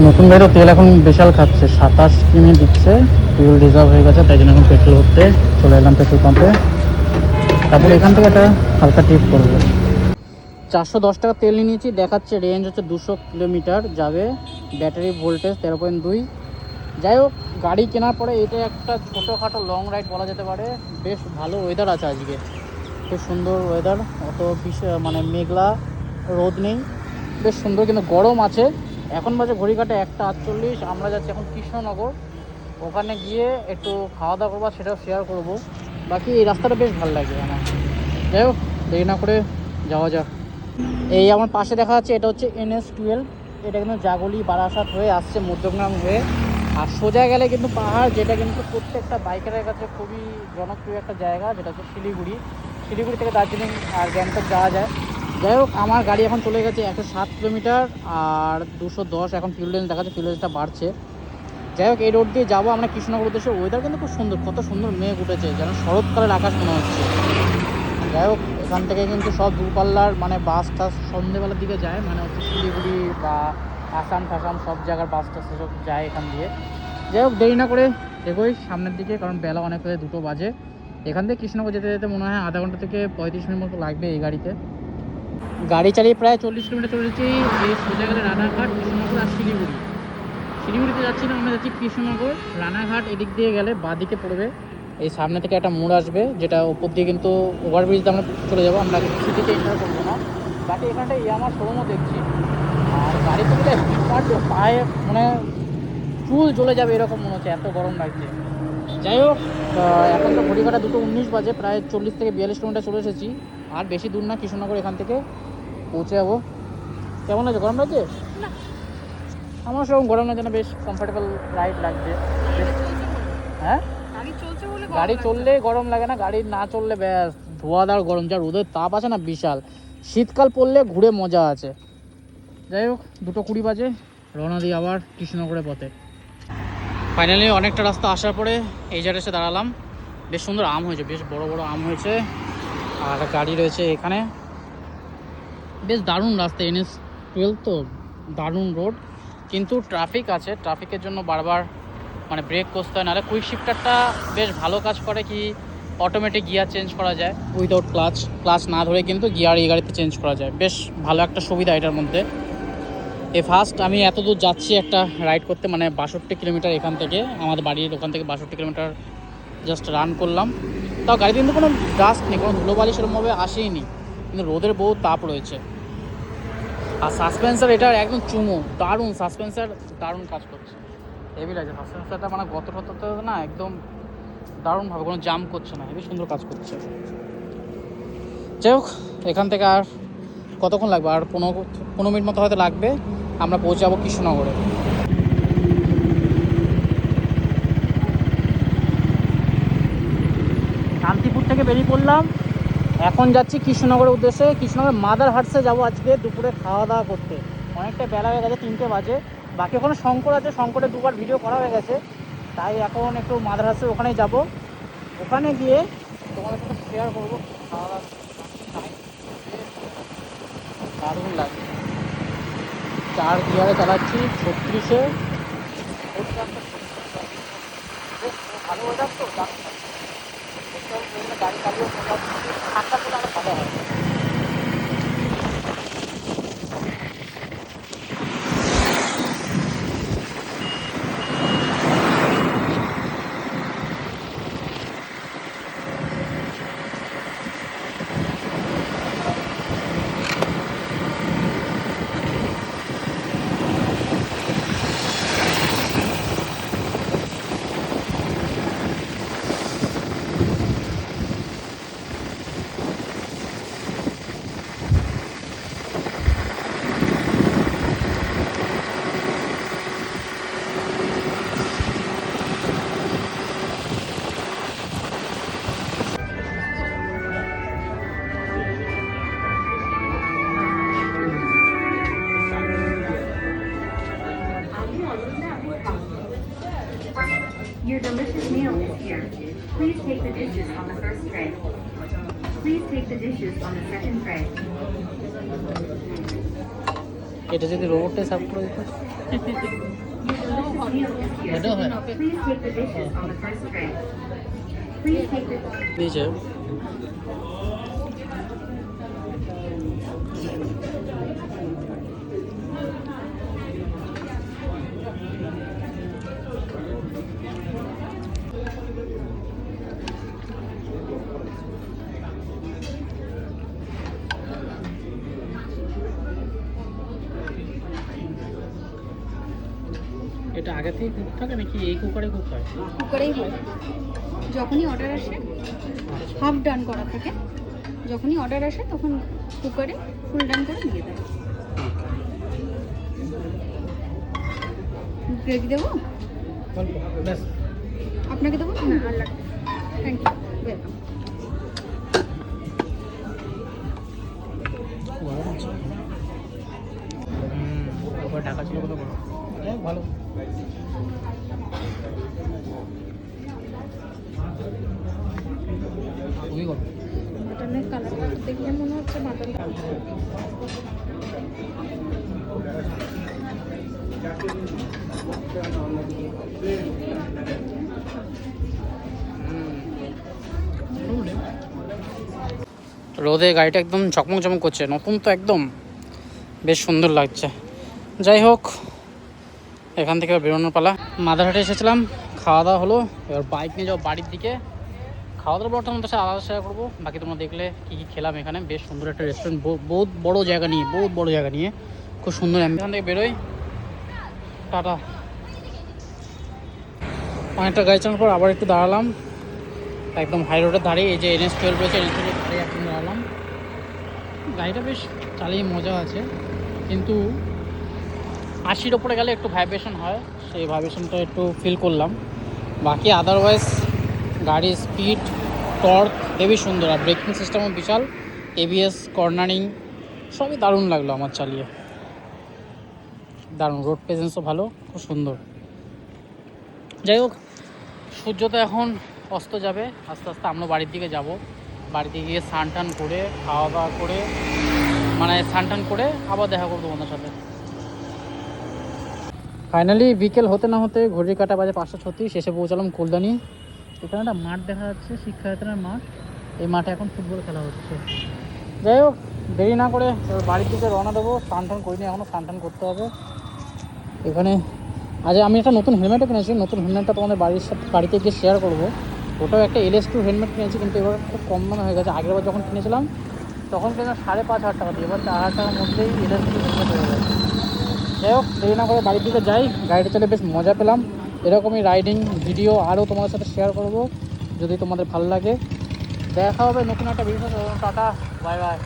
নতুন গাড়িও তেল এখন বিশাল খাচ্ছে, 27 কিমি দিচ্ছে। ফুয়েল রিজার্ভ হয়ে গেছে, তাই জন্য এখন পেট্রোল ভরতে চলে এলাম পেট্রোল পাম্পে। তারপর এখান থেকে একটা হালকা ট্রিপ করবো। 410 টাকা তেল নিয়ে নিয়েছি, দেখাচ্ছে রেঞ্জ হচ্ছে 200 কিলোমিটার যাবে, ব্যাটারি ভোল্টেজ 13.2। যাই হোক, গাড়ি কেনার পরে এটা একটা ছোটোখাটো লং রাইড বলা যেতে পারে। বেশ ভালো ওয়েদার আছে আজকে, খুব সুন্দর ওয়েদার, অত মানে মেঘলা, রোদ নেই, বেশ সুন্দর, কিন্তু গরম আছে। এখন বাজে ঘড়ি কাটে 1:48। আমরা যাচ্ছি এখন কৃষ্ণনগর, ওখানে গিয়ে একটু খাওয়া দাওয়া করবো, সেটাও শেয়ার করব। বাকি এই রাস্তাটা বেশ ভালো লাগে আমার। যাই হোক, দেরি না করে যাওয়া যাক। এই আমার পাশে দেখা যাচ্ছে, এটা হচ্ছে NS-12। এটা কিন্তু জাগলি বারাসাত হয়ে আসছে মধ্যমগ্রাম হয়ে, আর সোজা গেলে কিন্তু পাহাড়, যেটা কিন্তু প্রত্যেকটা বাইকারের কাছে খুবই জনপ্রিয় একটা জায়গা, যেটা হচ্ছে শিলিগুড়ি। শিলিগুড়ি থেকে দার্জিলিং আর গ্যাংটক যাওয়া যায়। যাই হোক, আমার গাড়ি এখন চলে গেছে 107 কিলোমিটার, আর 210 এখন ফিউল রেঞ্জ দেখাচ্ছে, ফিউল রেঞ্জটা বাড়ছে। যাই হোক, এই রোড দিয়ে যাবো আমরা কৃষ্ণনগর উদ্দেশ্যে। ওয়েদার কিন্তু খুব সুন্দর, কত সুন্দর মেঘ উঠেছে, যেন শরৎকালের আকাশ মনে হচ্ছে। যাই হোক, এখান থেকে কিন্তু সব দূরপাল্লার মানে বাস টাস সন্ধ্যেবেলার দিকে যায়, মানে হচ্ছে শিলিগুড়ি বা আসাম টাসাম সব জায়গার বাস টাস সব যায় এখান দিয়ে। যাই হোক, দেরি না করে এগোই সামনের দিকে, কারণ বেলা অনেক হয়ে 2টো বাজে। এখান থেকে কৃষ্ণনগর যেতে যেতে মনে হয় আধা ঘন্টা থেকে 35 মিনিট মতো লাগবে এই গাড়িতে। গাড়ি চালিয়ে প্রায় 40 কিলোমিটার চলেছি। এই সোজা গেলে রানাঘাট, কৃষ্ণনগর আর শিলিগুড়ি। শিলিগুড়িতে যাচ্ছি না, আমরা যাচ্ছি কৃষ্ণনগর। রানাঘাট এদিক দিয়ে গেলে বাঁদিকে পড়বে, এই সামনে থেকে একটা মোড় আসবে, যেটা উপর দিয়ে কিন্তু ওভারব্রিজ দিয়ে আমরা চলে যাবো, আমরা সিটিতে এন্টার করবো না। বাকি এখানটায় আমার শোরুমও দেখছি, আর গাড়ি তো গেলে পায়ে মানে চুল জ্বলে যাবে এরকম মনে হচ্ছে, এত গরম লাগছে। যাই হোক, এখন তো ঘড়ি কাটা 2:19 বাজে, প্রায় 40 থেকে 42 কিলোমিটার চলে এসেছি। আর বেশি দূর না, কৃষ্ণনগর এখান থেকে পৌঁছে যাবো। কেমন লাগছে, গরম লাগছে? আমার সেরকম গরম লাগছে না, বেশ কমফোর্টেবল রাইড লাগছে। হ্যাঁ, গাড়ি চললে গরম লাগে না, গাড়ি না চললে ব্যাস ধোয়াদার গরম, যা রোদের তাপ আছে না বিশাল। শীতকাল পড়লে ঘুরে মজা আছে। যাই হোক, 2:20 বাজে, রওনা দিই আবার কৃষ্ণনগরের পথে। ফাইনালি অনেকটা রাস্তা আসার পরে এই জায়গায় এসে দাঁড়ালাম। বেশ সুন্দর আম হয়েছে, বেশ বড় বড় আম হয়েছে, আর গাড়ি রয়েছে এখানে। বেশ দারুণ রাস্তা, NS-12 তো, দারুণ রোড, কিন্তু ট্রাফিক আছে, ট্রাফিকের জন্য বারবার মানে ব্রেক করতে হয়। নাহলে কুইক শিফটারটা বেশ ভালো কাজ করে, কি অটোমেটিক গিয়ার চেঞ্জ করা যায় উইদাউট ক্লাচ, ক্লাচ না ধরে কিন্তু গিয়ার এই গাড়িতে চেঞ্জ করা যায়। বেশ ভালো একটা সুবিধা এটার মধ্যে। এই ফার্স্ট আমি এত দূর যাচ্ছি একটা রাইড করতে, মানে 62 কিলোমিটার এখান থেকে, আমাদের বাড়ির ওখান থেকে 62 কিলোমিটার জাস্ট রান করলাম। তাও গাড়িতে কিন্তু কোনো ডাস্ট নেই, কোনো ধুলোবালি সেরকমভাবে আসেইনি, কিন্তু রোদের বহু তাপ রয়েছে। আর সাসপেন্সার এটার একদম চুমো, দারুণ সাসপেন্সার, দারুণ কাজ করছে, হেভি লাগছে সাসপেন্সারটা, মানে গত না একদম দারুণভাবে, কোনো জাম করছে না, হেভি সুন্দর কাজ করছে। যাই হোক, এখান থেকে আর কতক্ষণ লাগবে, আর 15 মিনিট মতো হয়তো লাগবে, আমরা পৌঁছে যাবো কৃষ্ণনগরে। শান্তিপুর থেকে বেরিয়ে পড়লাম, এখন যাচ্ছি কৃষ্ণনগরের উদ্দেশ্যে। কৃষ্ণনগরের মাদার হাটসে যাবো আজকে দুপুরে খাওয়া দাওয়া করতে। অনেকটা বেলা হয়ে গেছে, 3টে বাজে। বাকি ওখানে শঙ্কর আছে, শঙ্করের 2বার ভিডিও করা হয়ে গেছে, তাই এখন একটু মাদার হাটসে ওখানেই যাব। ওখানে গিয়ে তোমাদের সাথে শেয়ার করবো খাওয়া দাওয়া। দারুণ লাগে, 4 গিয়ারে চালাচ্ছি, 36-এ। ভালো ওয়েদার তো, গাড়ি চালিয়ে ঠান্ডা করলে আরও ভালো হয়। Your delicious meal is here. Please take the dishes on the first tray. Please take the dishes on the second tray. এটা যদি রোবটে সার্ভ করে দিত এটাও হয় Please take the dishes on the first tray. Please take the দিয়েছে। এটা আগে থেকে কুক থাকে নাকি এই কুকারে কুক হয়? কুকারেই হয়। যখনই অর্ডার আসে হাফ ডান করা থাকে, যখনই অর্ডার আসে তখন কুকারে ফুল ডান করে দিয়ে দেয়। গ্রেভি দেবো? অল্প ব্যাস। আপনাকে দেবো? না, আর লাগবে। Thank you, welcome. গরম আছে। উপরে ঢাকা ছিল কত বড়, ভালো। খুবই গরম। মাটনের কালার দেখলে মনে হচ্ছে মাটন। রোদে গাড়িটা একদম চকমক চকমক করছে, নতুন তো একদম, বেশ সুন্দর লাগছে। যাই হোক, এখান থেকে বেরোনোর পালা। মাদারহাটে এসেছিলাম, খাওয়া দাওয়া হলো, এবার বাইক নিয়ে যাবো বাড়ির দিকে। খাওয়া দাওয়ার বর্তমান তোমাদের সাথে আলাদা শেয়ার করবো, বাকি তোমরা দেখলে কী কী খেলাম এখানে। বেশ সুন্দর একটা রেস্টুরেন্ট, বহুত বড় জায়গা নিয়ে, খুব সুন্দর। আমি এখান থেকে বেরোই, টাটা। অনেকটা গাড়ি চালানোর পর আবার একটু দাঁড়ালাম একদম হাই রোডের ধারে, এই যে NH-12 রয়েছে, NH-12 ধারে এখন দাঁড়ালাম। গাড়িটা বেশ চালিয়ে মজা আছে, কিন্তু 80-র ওপরে গেলে একটু ভাইব্রেশন হয়, সেই ভাইব্রেশনটা একটু ফিল করলাম। বাকি আদারওয়াইজ গাড়ির স্পিড, টর্ক হেবি সুন্দর, আর ব্রেকিং সিস্টেমও বিশাল, ABS, কর্নারিং সবই দারুণ লাগলো আমার চালিয়ে, দারুণ। রোড প্রেজেন্সও ভালো, খুব সুন্দর। যাই হোক, সূর্য তো এখন অস্ত যাবে আস্তে আস্তে, আমরা বাড়ির দিকে যাব। বাড়িতে গিয়ে স্নান টান করে, খাওয়া দাওয়া করে, মানে স্নান টান করে আবার দেখা করবো তোমাদের সাথে। ফাইনালি বিকেল হতে না হতে ঘড়ির কাঁটা বাজে 5:36, এসে পৌঁছালাম কল্যাণী। এখানে একটা মাঠ দেখা যাচ্ছে, শিক্ষায়তনের মাঠ। এই মাঠে এখন ফুটবল খেলা হচ্ছে। যাই হোক, দেরি না করে এবার বাড়ির দিকে রওনা দেবো। স্নান টান করিনি এখনও, স্নান টান করতে হবে। এখানে আজ আমি একটা নতুন হেলমেটও কিনেছি, নতুন হেলমেটটা তোমাদের বাড়িতে গিয়ে শেয়ার করবো। ওটাও একটা LS2 হেলমেট কিনেছি, কিন্তু এবার খুব কম দামে হয়ে গেছে। আগেরবার যখন কিনেছিলাম তখন কিনা 5,500 টাকা দিয়ে, এবার 4,000 টাকার মধ্যেই LS2 হেলমেট হয়ে গেছে। যাই হোক, দেরি না করে বাড়ির দিকে যাই। গাড়িটা চলে বেশ মজা পেলাম। এরকমই রাইডিং ভিডিও আরও তোমাদের সাথে শেয়ার করব, যদি তোমাদের ভালো লাগে। দেখা হবে নতুন একটা ভিডিও। Tata, bye bye.